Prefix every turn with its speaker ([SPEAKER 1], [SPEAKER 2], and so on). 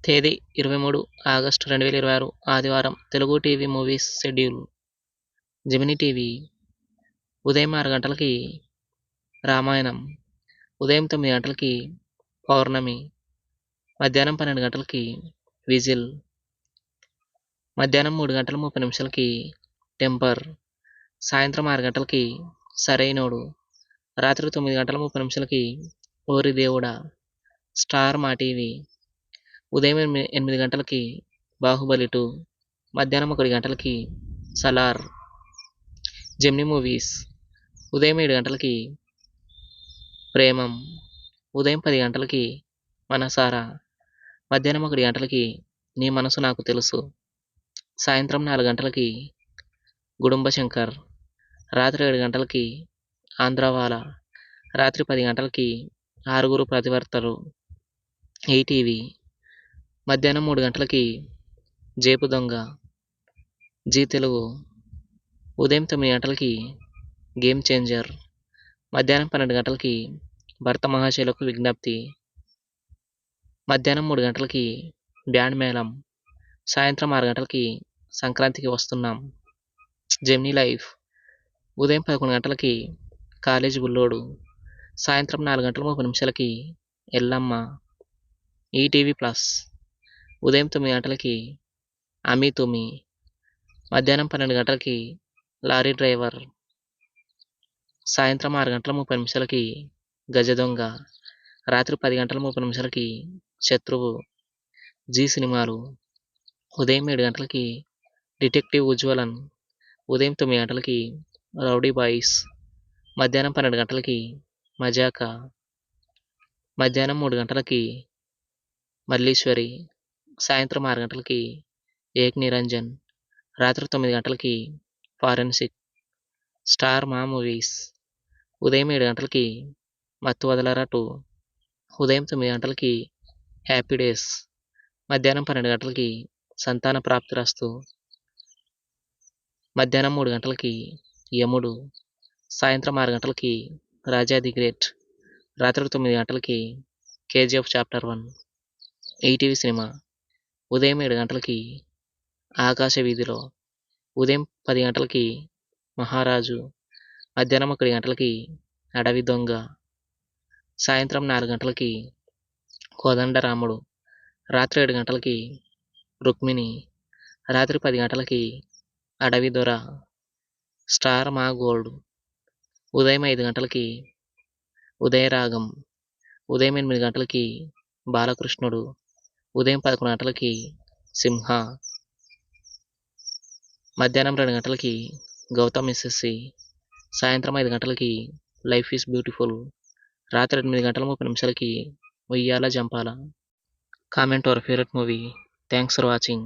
[SPEAKER 1] తేదీ 23 ఆగస్టు 2026 ఆదివారం. Telugu TV movies schedule. Gemini TV ఉదయం 6 గంటలకి రామాయణం, ఉదయం 9 గంటలకి పౌర్ణమి, మధ్యాహ్నం 12 గంటలకి విజిల్, మధ్యాహ్నం 3 గంటల 30 నిమిషాలకి టెంపర్, సాయంత్రం 6 గంటలకి సరైనోడు, రాత్రి 9 గంటల 30 నిమిషాలకి ఓరి దేవుడా. స్టార్ మా టీవీ ఉదయం 8 గంటలకి బాహుబలి 2, మధ్యాహ్నం 1 గంటలకి సలార్. జెమినీ మూవీస్ ఉదయం 7 గంటలకి ప్రేమం, ఉదయం 10 గంటలకి మనసారా, మధ్యాహ్నం 1 గంటలకి నీ మనసు నాకు తెలుసు, సాయంత్రం 4 గంటలకి గుడుంబ శంకర్, రాత్రి 7 గంటలకి ఆంధ్రవాల, రాత్రి 10 గంటలకి ఆరుగురు ప్రతివర్తలు. ఈటీవీ మధ్యాహ్నం 3 గంటలకి జేపు దొంగ. జీ తెలుగు ఉదయం 9 గంటలకి గేమ్ చేంజర్, మధ్యాహ్నం 12 గంటలకి భర్త మహాశైలకు విజ్ఞప్తి, మధ్యాహ్నం 3 గంటలకి బ్యాండ్ మేళం, సాయంత్రం 6 గంటలకి సంక్రాంతికి వస్తున్నాం. జెమినీ లైఫ్ ఉదయం 11 గంటలకి కాలేజీ బుల్లోడు, సాయంత్రం 4 గంటల 30 నిమిషాలకి ఎల్లమ్మ. ఈటీవీ ప్లస్ ఉదయం 9 గంటలకి అమీ తుమి, మధ్యాహ్నం 12 గంటలకి లారీ డ్రైవర్, సాయంత్రం 6 గంటల 30 నిమిషాలకి గజ దొంగ, రాత్రి 10 గంటల 30 నిమిషాలకి శత్రువు. జీ సినిమాలు ఉదయం 7 గంటలకి డిటెక్టివ్ ఉజ్వలన్, ఉదయం 9 గంటలకి రౌడీ బాయ్స్, మధ్యాహ్నం 12 గంటలకి మజాకా, మధ్యాహ్నం 3 గంటలకి మల్లీశ్వరి, సాయంత్రం 6 గంటలకి ఏక్ నిరంజన్, రాత్రి 9 గంటలకి ఫారెన్సిక్. స్టార్ మా మూవీస్ ఉదయం 7 గంటలకి మత్తు వదలరా 2, ఉదయం 9 గంటలకి హ్యాపీ డేస్, మధ్యాహ్నం 12 గంటలకి సంతాన ప్రాప్తిరస్తు, మధ్యాహ్నం 3 గంటలకి యముడు, సాయంత్రం 6 గంటలకి రాజా ది గ్రేట్, రాత్రి 9 గంటలకి కేజీఎఫ్ చాప్టర్ 1. ఈటీవీ సినిమా ఉదయం 7 గంటలకి ఆకాశ వీధిలో, ఉదయం 10 గంటలకి మహారాజు, మధ్యాహ్నం 1 గంటలకి అడవి దొంగ, సాయంత్రం 4 గంటలకి కోదండరాముడు, రాత్రి 7 గంటలకి రుక్మిణి, రాత్రి 10 గంటలకి అడవి దొర. స్టార్ మా గోల్డ్ ఉదయం 5 గంటలకి ఉదయరాగం, ఉదయం 8 గంటలకి బాలకృష్ణుడు, ఉదయం 11 గంటలకి సింహ, మధ్యాహ్నం 2 గంటలకి గౌతమ్ ఎస్ఎస్సి, సాయంత్రం 5 గంటలకి లైఫ్ ఈజ్ బ్యూటిఫుల్, రాత్రి 8 గంటల 30 నిమిషాలకి Uyyala Jampala. Comment our favourite movie. Thanks for watching.